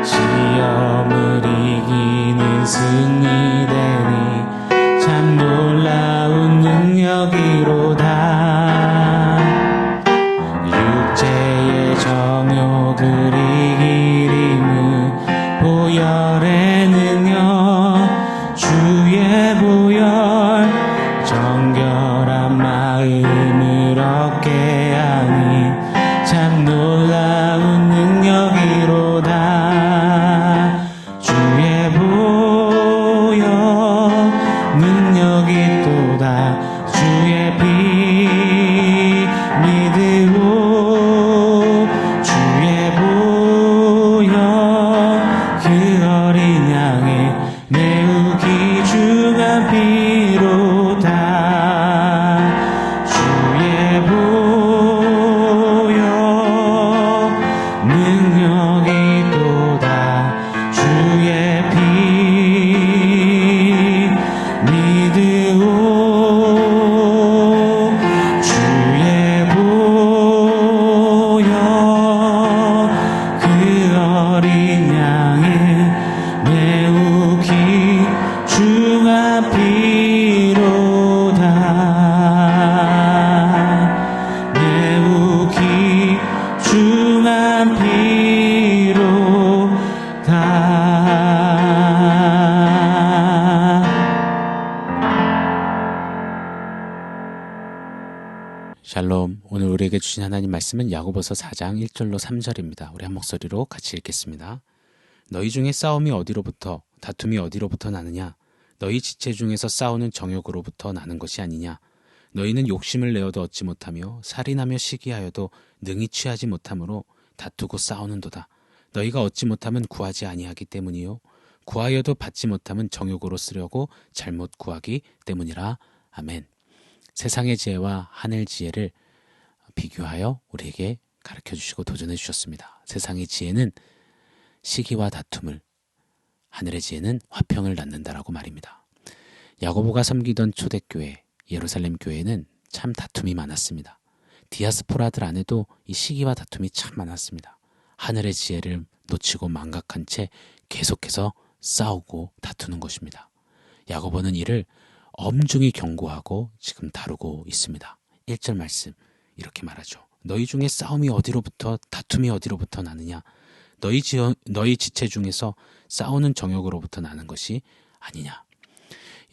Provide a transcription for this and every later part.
시험을 이기는 승리되니 참 놀라운 능력이로다. 육체의 정욕을 이기림은 보혈의 능력, 주의 보혈, 정결한 마음을 얻게 하니 참 놀라운 능력이로다. 주의 보혈 능력이 또다. 주의 피 믿으오. 주의 보혈 그 어린 양의 매우 귀중한 피로다. 주의 보혈 능력이 또다. 주의 피 믿으오. 주의 보혈 그 어린 양의 매우 귀중한 피로다. 매우 귀중한 피로다. 샬롬. 오늘 우리에게 주신 하나님 말씀은 야고보서 4장 1절로 3절입니다. 우리 한 목소리로 같이 읽겠습니다. 너희 중에 싸움이 어디로부터, 다툼이 어디로부터 나느냐? 너희 지체 중에서 싸우는 정욕으로부터 나는 것이 아니냐? 너희는 욕심을 내어도 얻지 못하며 살인하며 시기하여도 능히 취하지 못함으로 다투고 싸우는도다. 너희가 얻지 못함은 구하지 아니하기 때문이요 구하여도 받지 못함은 정욕으로 쓰려고 잘못 구하기 때문이라. 아멘. 세상의 지혜와 하늘 지혜를 비교하여 우리에게 가르쳐주시고 도전해 주셨습니다. 세상의 지혜는 시기와 다툼을, 하늘의 지혜는 화평을 낳는다라고 말입니다. 야고보가 섬기던 초대교회 예루살렘 교회는 참 다툼이 많았습니다. 디아스포라들 안에도 이 시기와 다툼이 참 많았습니다. 하늘의 지혜를 놓치고 망각한 채 계속해서 싸우고 다투는 것입니다. 야고보는 이를 엄중히 경고하고 지금 다루고 있습니다. 1절 말씀 이렇게 말하죠. 너희 중에 싸움이 어디로부터, 다툼이 어디로부터 나느냐? 너희 지체 중에서 싸우는 정욕으로부터 나는 것이 아니냐?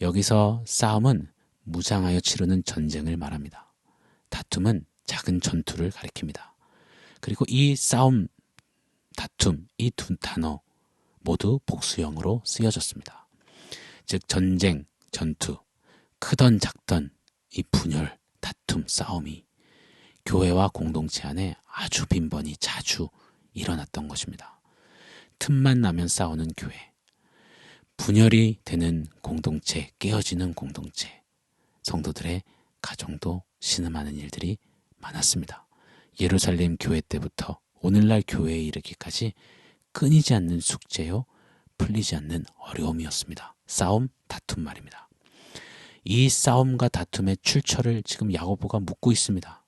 여기서 싸움은 무장하여 치르는 전쟁을 말합니다. 다툼은 작은 전투를 가리킵니다. 그리고 이 싸움, 다툼, 이 두 단어 모두 복수형으로 쓰여졌습니다. 즉 전쟁, 전투, 크던 작던 이 분열, 다툼, 싸움이 교회와 공동체 안에 아주 빈번히 자주 일어났던 것입니다. 틈만 나면 싸우는 교회, 분열이 되는 공동체, 깨어지는 공동체, 성도들의 가정도 신음하는 일들이 많았습니다. 예루살렘 교회 때부터 오늘날 교회에 이르기까지 끊이지 않는 숙제요, 풀리지 않는 어려움이었습니다. 싸움, 다툼 말입니다. 이 싸움과 다툼의 출처를 지금 야고보가 묻고 있습니다.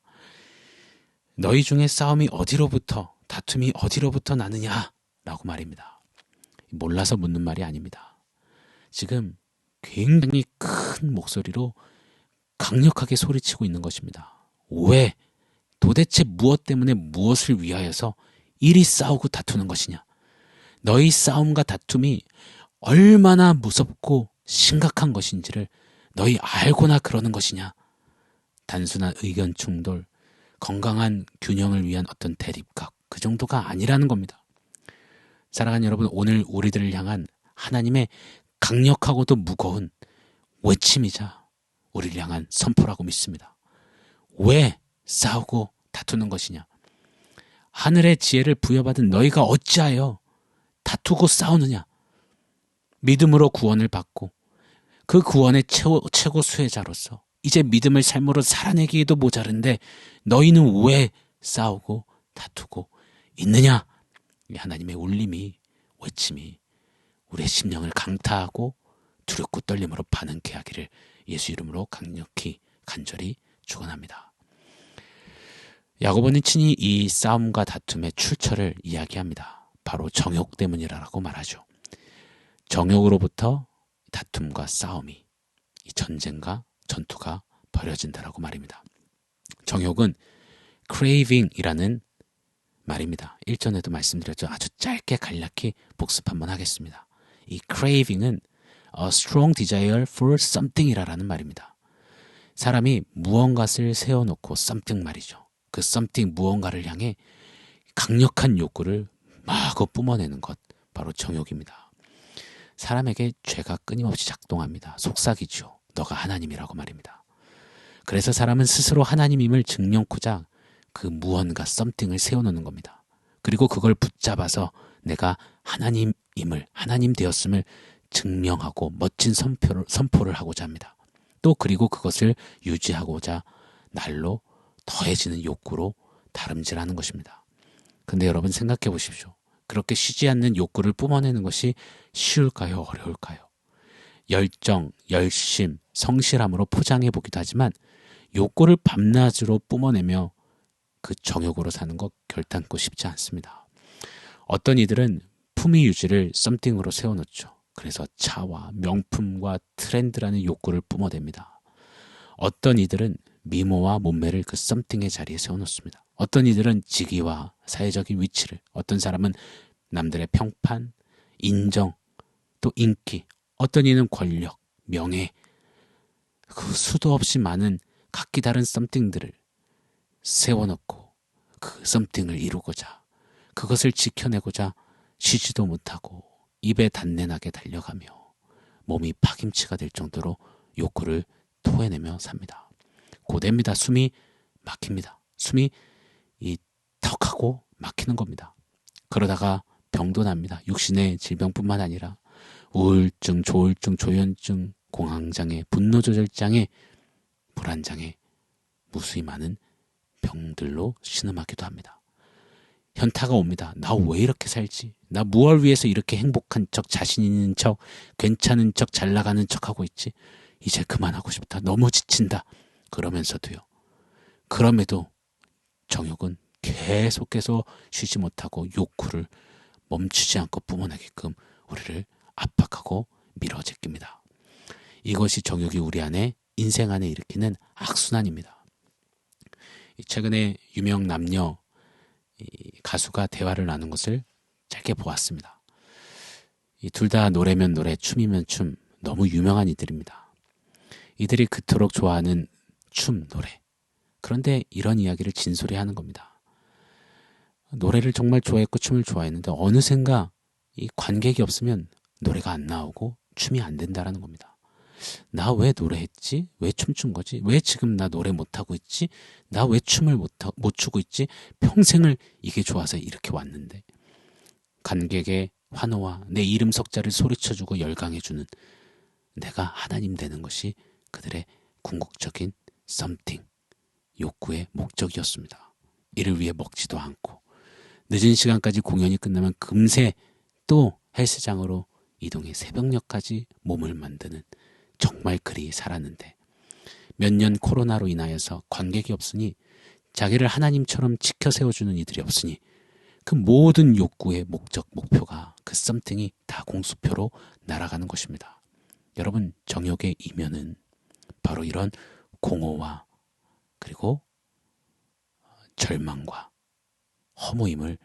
너희 중에 싸움이 어디로부터, 다툼이 어디로부터 나느냐? 라고 말입니다. 몰라서 묻는 말이 아닙니다. 지금 굉장히 큰 목소리로 강력하게 소리치고 있는 것입니다. 왜? 도대체 무엇 때문에 무엇을 위하여서 이리 싸우고 다투는 것이냐? 너희 싸움과 다툼이 얼마나 무섭고 심각한 것인지를 너희 알고나 그러는 것이냐? 단순한 의견 충돌, 건강한 균형을 위한 어떤 대립각, 그 정도가 아니라는 겁니다. 사랑하는 여러분, 오늘 우리들을 향한 하나님의 강력하고도 무거운 외침이자 우리를 향한 선포라고 믿습니다. 왜 싸우고 다투는 것이냐? 하늘의 지혜를 부여받은 너희가 어찌하여 다투고 싸우느냐? 믿음으로 구원을 받고 그 구원의 최고 수혜자로서 이제 믿음을 삶으로 살아내기에도 모자른데 너희는 왜 싸우고 다투고 있느냐? 이 하나님의 울림이, 외침이 우리의 심령을 강타하고 두렵고 떨림으로 반응케 하기를 예수 이름으로 강력히 간절히 축원합니다. 야고보는 친히 이 싸움과 다툼의 출처를 이야기합니다. 바로 정욕 때문이라고 말하죠. 정욕으로부터 다툼과 싸움이, 이 전쟁과 전투가 벌어진다라고 말입니다. 정욕은 craving이라는 말입니다. 일전에도 말씀드렸죠. 아주 짧게 간략히 복습 한번 하겠습니다. 이 craving은 a strong desire for something이라는 말입니다. 사람이 무언가를 세워놓고 something 말이죠. 그 something 무언가를 향해 강력한 욕구를 마구 뿜어내는 것, 바로 정욕입니다. 사람에게 죄가 끊임없이 작동합니다. 속삭이죠. 너가 하나님이라고 말입니다. 그래서 사람은 스스로 하나님임을 증명코자 그 무언가 something을 세워놓는 겁니다. 그리고 그걸 붙잡아서 내가 하나님임을, 하나님 되었음을 증명하고 멋진 선포를 하고자 합니다. 또 그리고 그것을 유지하고자 날로 더해지는 욕구로 다름질하는 것입니다. 근데 여러분 생각해 보십시오. 그렇게 쉬지 않는 욕구를 뿜어내는 것이 쉬울까요? 어려울까요? 열정, 열심, 성실함으로 포장해 보기도 하지만 욕구를 밤낮으로 뿜어내며 그 정욕으로 사는 것 결단코 쉽지 않습니다. 어떤 이들은 품위 유지를 썸띵으로 세워놓죠. 그래서 차와 명품과 트렌드라는 욕구를 뿜어댑니다. 어떤 이들은 미모와 몸매를 그 썸띵의 자리에 세워놓습니다. 어떤 이들은 직위와 사회적인 위치를, 어떤 사람은 남들의 평판, 인정, 또 인기, 어떤 이는 권력, 명예, 그 수도 없이 많은 각기 다른 썸띵들을 세워놓고 그 썸띵을 이루고자, 그것을 지켜내고자 쉬지도 못하고 입에 단내나게 달려가며 몸이 파김치가 될 정도로 욕구를 토해내며 삽니다. 고됩니다. 숨이 막힙니다. 숨이 이 턱하고 막히는 겁니다. 그러다가 병도 납니다. 육신의 질병뿐만 아니라 우울증, 조울증, 조현증, 공황장애, 분노조절장애, 불안장애, 무수히 많은 병들로 신음하기도 합니다. 현타가 옵니다. 나 왜 이렇게 살지? 나 무엇을 위해서 이렇게 행복한 척, 자신 있는 척, 괜찮은 척, 잘 나가는 척 하고 있지? 이제 그만하고 싶다. 너무 지친다. 그러면서도요. 그럼에도 정욕은 계속해서 쉬지 못하고 욕구를 멈추지 않고 뿜어내게끔 우리를 압박하고 밀어제낍니다. 이것이 정욕이 우리 안에, 인생 안에 일으키는 악순환입니다. 최근에 유명 남녀 가수가 대화를 나눈 것을 짧게 보았습니다. 둘 다 노래면 노래, 춤이면 춤, 너무 유명한 이들입니다. 이들이 그토록 좋아하는 춤, 노래. 그런데 이런 이야기를 진솔히 하는 겁니다. 노래를 정말 좋아했고 춤을 좋아했는데 어느샌가 이 관객이 없으면 노래가 안 나오고 춤이 안 된다라는 겁니다. 나 왜 노래했지? 왜 춤춘 거지? 왜 지금 나 노래 못하고 있지? 나 왜 춤을 못 추고 있지? 평생을 이게 좋아서 이렇게 왔는데. 관객의 환호와 내 이름 석자를 소리쳐주고 열광해주는 내가 하나님 되는 것이 그들의 궁극적인 썸띵, 욕구의 목적이었습니다. 이를 위해 먹지도 않고 늦은 시간까지 공연이 끝나면 금세 또 헬스장으로 이동해 새벽녘까지 몸을 만드는, 정말 그리 살았는데 몇 년 코로나로 인하여서 관객이 없으니, 자기를 하나님처럼 지켜 세워주는 이들이 없으니 그 모든 욕구의 목적, 목표가, 그 썸띵이 다 공수표로 날아가는 것입니다. 여러분, 정욕의 이면은 바로 이런 공허와 그리고 절망과 허무임을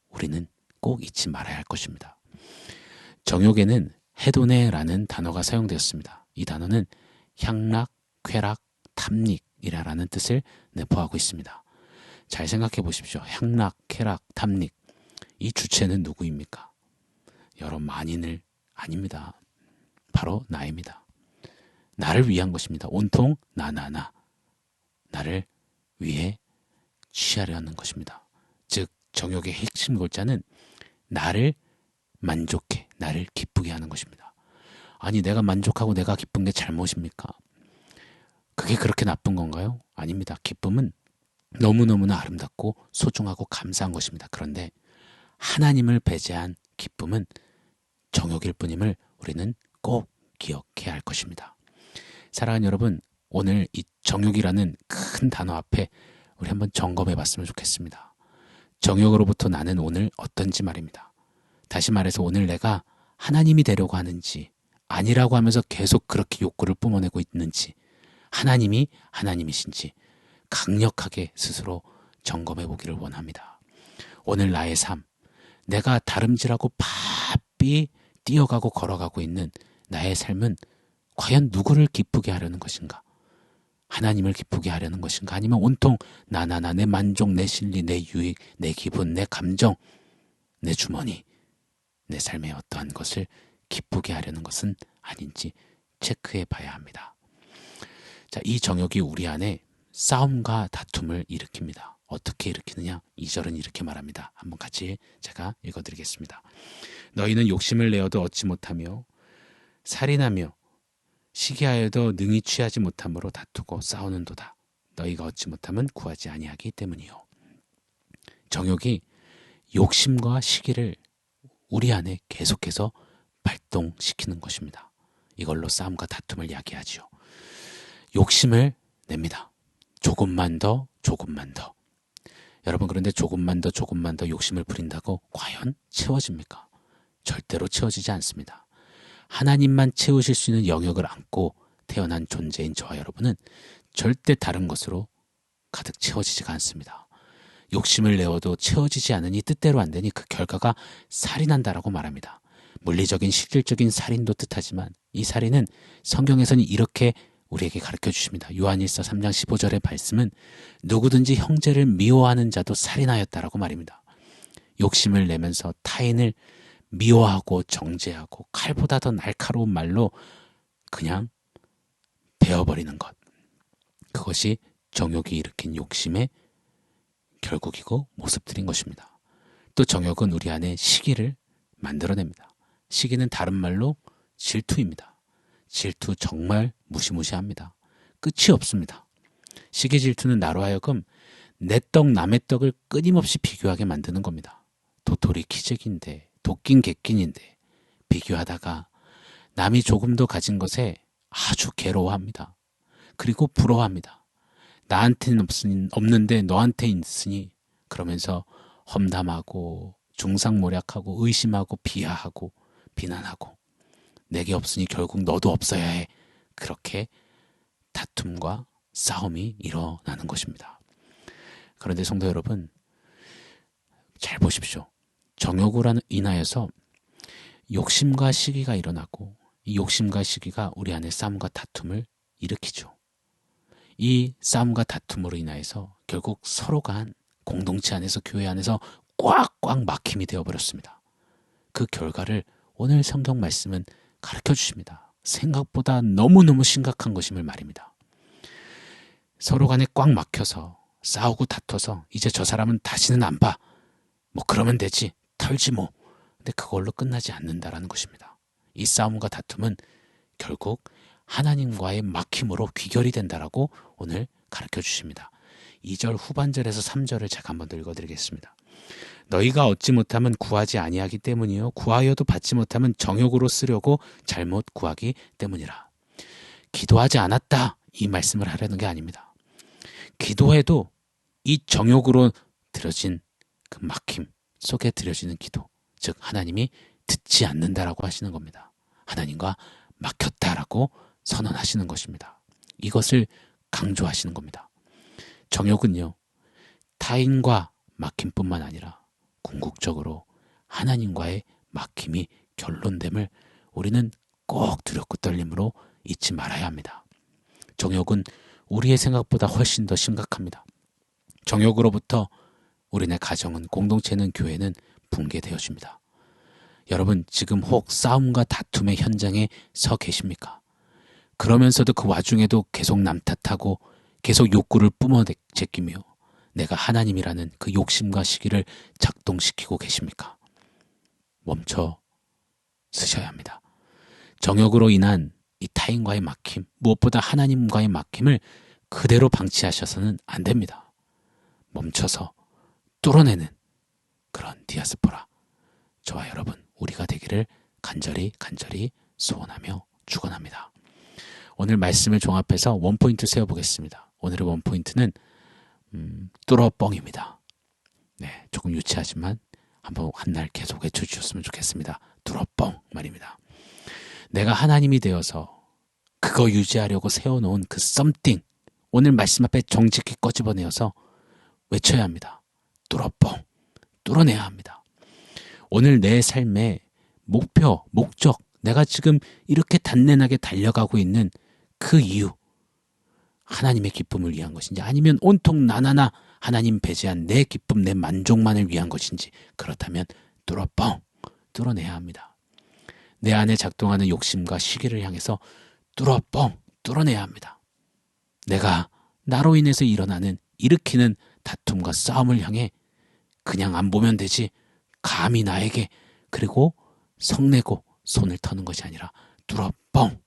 우리는 꼭 잊지 말아야 할 것입니다. 정욕에는 해도네라는 단어가 사용되었습니다. 이 단어는 향락, 쾌락, 탐닉이라는 뜻을 내포하고 있습니다. 잘 생각해 보십시오. 향락, 쾌락, 탐닉. 이 주체는 누구입니까? 여러 만인을 아닙니다. 바로 나입니다. 나를 위한 것입니다. 온통 나를 위해 취하려는 것입니다. 즉 정욕의 핵심 골자는 나를 만족해, 나를 기쁘게 하는 것입니다. 아니, 내가 만족하고 내가 기쁜 게 잘못입니까? 그게 그렇게 나쁜 건가요? 아닙니다. 기쁨은 너무너무나 아름답고 소중하고 감사한 것입니다. 그런데 하나님을 배제한 기쁨은 정욕일 뿐임을 우리는 꼭 기억해야 할 것입니다. 사랑하는 여러분, 오늘 이 정욕이라는 큰 단어 앞에 우리 한번 점검해 봤으면 좋겠습니다. 정욕으로부터 나는 오늘 어떤지 말입니다. 다시 말해서 오늘 내가 하나님이 되려고 하는지 아니라고 하면서 계속 그렇게 욕구를 뿜어내고 있는지, 하나님이 하나님이신지 강력하게 스스로 점검해 보기를 원합니다. 오늘 나의 삶, 내가 다름질하고 바삐 뛰어가고 걸어가고 있는 나의 삶은 과연 누구를 기쁘게 하려는 것인가? 하나님을 기쁘게 하려는 것인가? 아니면 온통 내 만족, 내 진리, 내 유익, 내 기분, 내 감정, 내 주머니, 내 삶의 어떠한 것을 기쁘게 하려는 것은 아닌지 체크해 봐야 합니다. 자, 이 정욕이 우리 안에 싸움과 다툼을 일으킵니다. 어떻게 일으키느냐? 2절은 이렇게 말합니다. 한번 같이 제가 읽어드리겠습니다. 너희는 욕심을 내어도 얻지 못하며 살인하며 시기하여도 능히 취하지 못함으로 다투고 싸우는도다. 너희가 얻지 못하면 구하지 아니하기 때문이요. 정욕이 욕심과 시기를 우리 안에 계속해서 발동시키는 것입니다. 이걸로 싸움과 다툼을 야기하지요. 욕심을 냅니다. 조금만 더, 조금만 더. 여러분, 그런데 조금만 더, 조금만 더 욕심을 부린다고 과연 채워집니까? 절대로 채워지지 않습니다. 하나님만 채우실 수 있는 영역을 안고 태어난 존재인 저와 여러분은 절대 다른 것으로 가득 채워지지가 않습니다. 욕심을 내어도 채워지지 않으니 뜻대로 안 되니 그 결과가 살인한다라고 말합니다. 물리적인 실질적인 살인도 뜻하지만 이 살인은 성경에서는 이렇게 우리에게 가르쳐 주십니다. 요한일서 3장 15절의 말씀은 누구든지 형제를 미워하는 자도 살인하였다라고 말입니다. 욕심을 내면서 타인을 미워하고 정죄하고 칼보다 더 날카로운 말로 그냥 베어버리는 것. 그것이 정욕이 일으킨 욕심의 결국이고 모습들인 것입니다. 또 정욕은 우리 안에 시기를 만들어냅니다. 시기는 다른 말로 질투입니다. 질투 정말 무시무시합니다. 끝이 없습니다. 시기 질투는 나로 하여금 내 떡 남의 떡을 끊임없이 비교하게 만드는 겁니다. 도토리 키재기인데 도낀 객긴인데 비교하다가 남이 조금 더 가진 것에 아주 괴로워합니다. 그리고 부러워합니다. 나한테는 없는데 너한테 있으니 그러면서 험담하고 중상모략하고 의심하고 비하하고 비난하고 내게 없으니 결국 너도 없어야 해. 그렇게 다툼과 싸움이 일어나는 것입니다. 그런데 성도 여러분, 잘 보십시오. 정욕으로 인하여서 욕심과 시기가 일어나고 이 욕심과 시기가 우리 안에 싸움과 다툼을 일으키죠. 이 싸움과 다툼으로 인하여서 결국 서로가 한 공동체 안에서 교회 안에서 꽉꽉 막힘이 되어버렸습니다. 그 결과를 오늘 성경 말씀은 가르쳐 주십니다. 생각보다 너무너무 심각한 것임을 말입니다. 서로 간에 꽉 막혀서 싸우고 다퉈서 이제 저 사람은 다시는 안 봐. 뭐 그러면 되지. 털지 뭐. 근데 그걸로 끝나지 않는다라는 것입니다. 이 싸움과 다툼은 결국 하나님과의 막힘으로 귀결이 된다라고 오늘 가르쳐 주십니다. 2절 후반절에서 3절을 제가 한번 더 읽어드리겠습니다. 너희가 얻지 못하면 구하지 아니하기 때문이요 구하여도 받지 못하면 정욕으로 쓰려고 잘못 구하기 때문이라. 기도하지 않았다 이 말씀을 하려는 게 아닙니다. 기도해도 이 정욕으로 들어진 그 막힘 속에 들여지는 기도, 즉 하나님이 듣지 않는다라고 하시는 겁니다. 하나님과 막혔다라고 선언하시는 것입니다. 이것을 강조하시는 겁니다. 정욕은요, 타인과 막힘뿐만 아니라 궁극적으로 하나님과의 막힘이 결론됨을 우리는 꼭 두렵고 떨림으로 잊지 말아야 합니다. 정욕은 우리의 생각보다 훨씬 더 심각합니다. 정욕으로부터 우리네 가정은, 공동체는, 교회는 붕괴되어집니다. 여러분, 지금 혹 싸움과 다툼의 현장에 서 계십니까? 그러면서도 그 와중에도 계속 남 탓하고 계속 욕구를 뿜어제끼며 내가 하나님이라는 그 욕심과 시기를 작동시키고 계십니까? 멈춰 서셔야 합니다. 정욕으로 인한 이 타인과의 막힘, 무엇보다 하나님과의 막힘을 그대로 방치하셔서는 안 됩니다. 멈춰서 뚫어내는 그런 디아스포라, 저와 여러분 우리가 되기를 간절히 소원하며 축원합니다. 오늘 말씀을 종합해서 원포인트 세워보겠습니다. 오늘의 원포인트는 뚫어뻥입니다. 네, 조금 유치하지만 한번 한 날 계속 외쳐주셨으면 좋겠습니다. 뚫어뻥 말입니다. 내가 하나님이 되어서 그거 유지하려고 세워놓은 그 썸띵, 오늘 말씀 앞에 정직히 꺼집어내어서 외쳐야 합니다. 뚫어뻥, 뚫어내야 합니다. 오늘 내 삶의 목표, 목적, 내가 지금 이렇게 단련하게 달려가고 있는 그 이유, 하나님의 기쁨을 위한 것인지 아니면 온통 나나나 하나님 배제한 내 기쁨, 내 만족만을 위한 것인지, 그렇다면 뚫어뻥, 뚫어내야 합니다. 내 안에 작동하는 욕심과 시기를 향해서 뚫어뻥, 뚫어내야 합니다. 내가 나로 인해서 일으키는 다툼과 싸움을 향해 그냥 안 보면 되지, 감히 나에게, 그리고 성내고 손을 터는 것이 아니라 뚫어뻥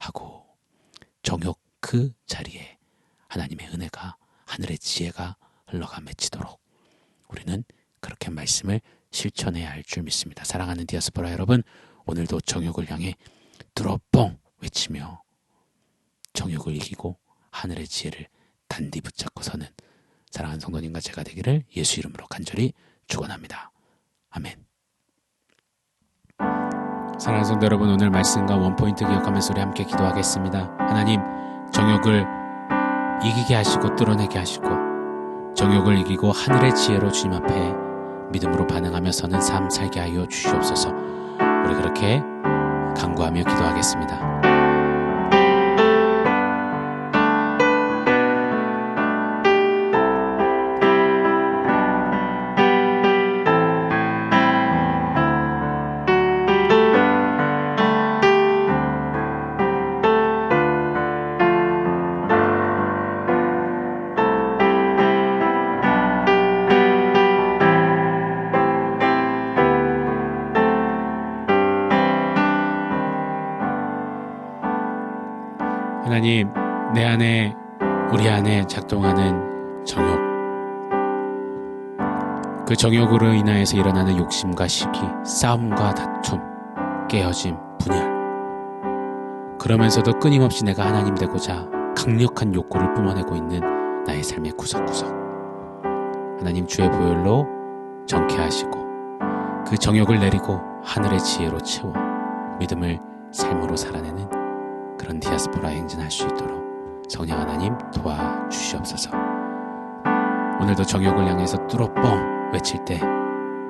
하고 정욕 그 자리에 하나님의 은혜가, 하늘의 지혜가 흘러가 맺히도록 우리는 그렇게 말씀을 실천해야 할 줄 믿습니다. 사랑하는 디아스포라 여러분, 오늘도 정욕을 향해 뚫어뻥 외치며 정욕을 이기고 하늘의 지혜를 단디 붙잡고 서는 사랑하는 성도님과 제가 되기를 예수 이름으로 간절히 축원합니다. 아멘. 사랑하는 성도 여러분, 오늘 말씀과 원포인트 기억하면서 우리 함께 기도하겠습니다. 하나님, 정욕을 이기게 하시고 뚫어내게 하시고 정욕을 이기고 하늘의 지혜로 주님 앞에 믿음으로 반응하며 서는 삶 살게 하여 주시옵소서. 우리 그렇게 간구하며 기도하겠습니다. 하나님, 내 안에, 우리 안에 작동하는 정욕, 그 정욕으로 인하여서 일어나는 욕심과 시기, 싸움과 다툼, 깨어짐, 분열, 그러면서도 끊임없이 내가 하나님 되고자 강력한 욕구를 뿜어내고 있는 나의 삶의 구석구석, 하나님 주의 보혈로 정케하시고 그 정욕을 내리고 하늘의 지혜로 채워 믿음을 삶으로 살아내는 그런 디아스포라 행진할 수 있도록 성령 하나님 도와주시옵소서. 오늘도 정욕을 향해서 뚫어뻥 외칠 때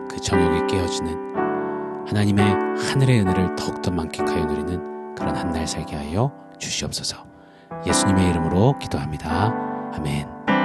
그 정욕이 깨어지는 하나님의 하늘의 은혜를 더욱더 만끽하여 누리는 그런 한 날 살게 하여 주시옵소서. 예수님의 이름으로 기도합니다. 아멘.